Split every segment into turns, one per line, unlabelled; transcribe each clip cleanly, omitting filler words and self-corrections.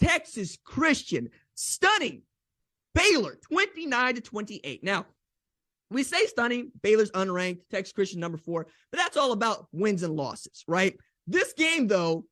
Texas Christian stunning Baylor 29-28. Now, we say stunning, Baylor's unranked, Texas Christian number 4, but that's all about wins and losses, right? This game, though,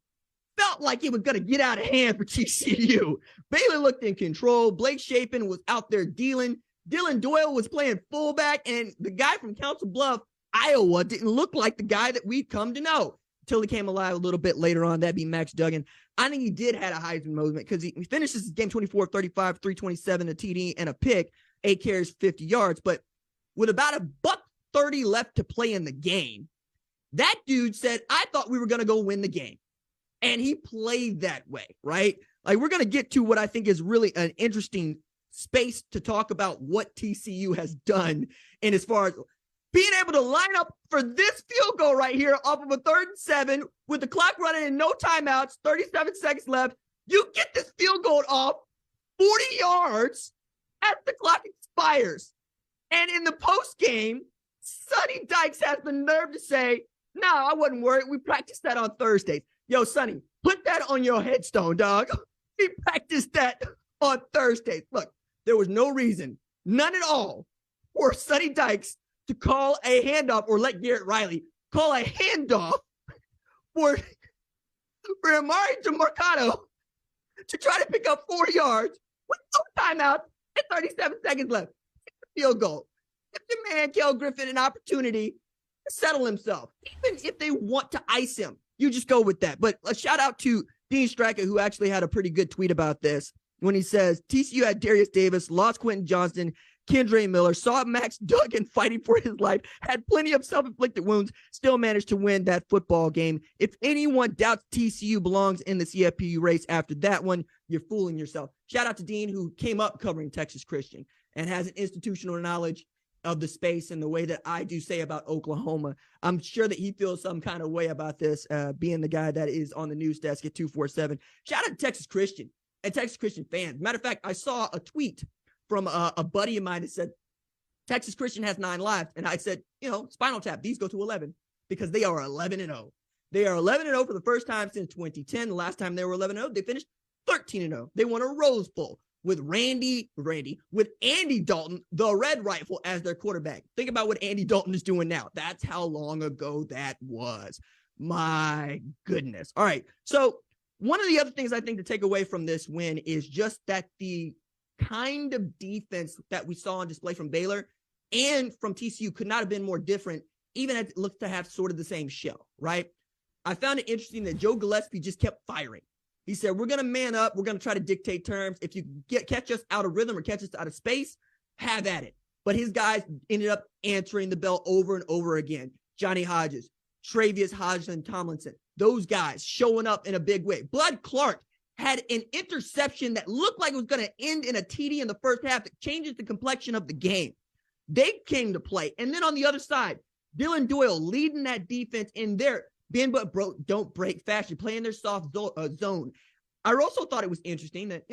felt like it was going to get out of hand for TCU. Baylor looked in control. Blake Shapen was out there dealing. Dylan Doyle was playing fullback, and the guy from Council Bluff, Iowa, didn't look like the guy that we'd come to know until he came alive a little bit later on. That'd be Max Duggan. I think he did have a Heisman moment because he finishes his game 24-35, 327, a TD, and a pick, 8 carries, 50 yards. But with about $1:30 left to play in the game, that dude said, I thought we were going to go win the game. And he played that way, right? Like, we're going to get to what I think is really an interesting space to talk about what TCU has done. And as far as being able to line up for this field goal right here off of a 3rd and 7 with the clock running and no timeouts, 37 seconds left, you get this field goal off 40 yards as the clock expires. And in the post game, Sonny Dykes has the nerve to say, no, I wasn't worried. We practiced that on Thursdays. Yo, Sonny, put that on your headstone, dog. We practiced that on Thursdays. Look, there was no reason, none at all, for Sonny Dykes to call a handoff or let Garrett Riley call a handoff for Amari DeMarcado to try to pick up 4 yards with no timeout and 37 seconds left. Field goal. Give the man, Kel Griffin, an opportunity to settle himself. Even if they want to ice him, you just go with that. But a shout out to Dean Straka, who actually had a pretty good tweet about this when he says, TCU had Darius Davis, lost Quentin Johnston, Kendre Miller, saw Max Duggan fighting for his life, had plenty of self-inflicted wounds, still managed to win that football game. If anyone doubts TCU belongs in the CFPU race after that one, you're fooling yourself. Shout out to Dean, who came up covering Texas Christian and has an institutional knowledge of the space and the way that I do say about Oklahoma. I'm sure that he feels some kind of way about this, being the guy that is on the news desk at 247. Shout out to Texas Christian and Texas Christian fans. Matter of fact, I saw a tweet from a buddy of mine that said, Texas Christian has 9 lives. And I said, Spinal Tap, these go to 11 because they are 11-0. They are 11-0 for the first time since 2010. The last time they were 11-0, they finished 13-0. They won a Rose Bowl with Andy Dalton, the Red Rifle, as their quarterback. Think about what Andy Dalton is doing now. That's how long ago that was. My goodness. All right. So one of the other things I think to take away from this win is just that the kind of defense that we saw on display from Baylor and from TCU could not have been more different, even as it looks to have sort of the same shell, right? I found it interesting that Joe Gillespie just kept firing. He said, we're going to man up. We're going to try to dictate terms. If you catch us out of rhythm or catch us out of space, have at it. But his guys ended up answering the bell over and over again. Johnny Hodges, Travius Hodgson Tomlinson, those guys showing up in a big way. Bud Clark had an interception that looked like it was going to end in a TD in the first half that changes the complexion of the game. They came to play. And then on the other side, Dylan Doyle leading that defense in their bend but don't break fashion, playing their soft zone. I also thought it was interesting that,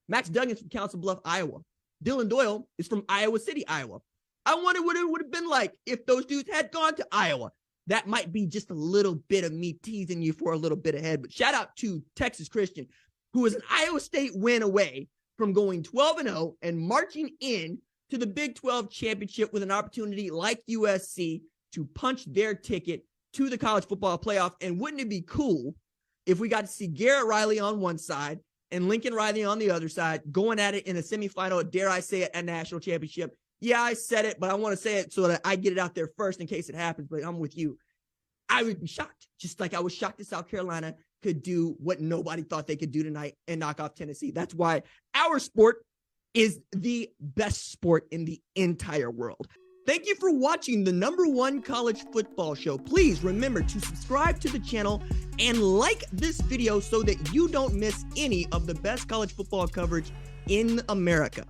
Max Duggan's from Council Bluff, Iowa. Dylan Doyle is from Iowa City, Iowa. I wonder what it would have been like if those dudes had gone to Iowa. That might be just a little bit of me teasing you for a little bit ahead. But shout out to Texas Christian, who is an Iowa State win away from going 12-0 and marching in to the Big 12 championship with an opportunity like USC to punch their ticket to the college football playoff. And wouldn't it be cool if we got to see Garrett Riley on one side and Lincoln Riley on the other side going at it in a semifinal, dare I say it, a national championship? Yeah, I said it, but I want to say it so that I get it out there first in case it happens, but I'm with you. I would be shocked, just like I was shocked that South Carolina could do what nobody thought they could do tonight and knock off Tennessee. That's why our sport is the best sport in the entire world. Thank you for watching the #1 college football show. Please remember to subscribe to the channel and like this video so that you don't miss any of the best college football coverage in America.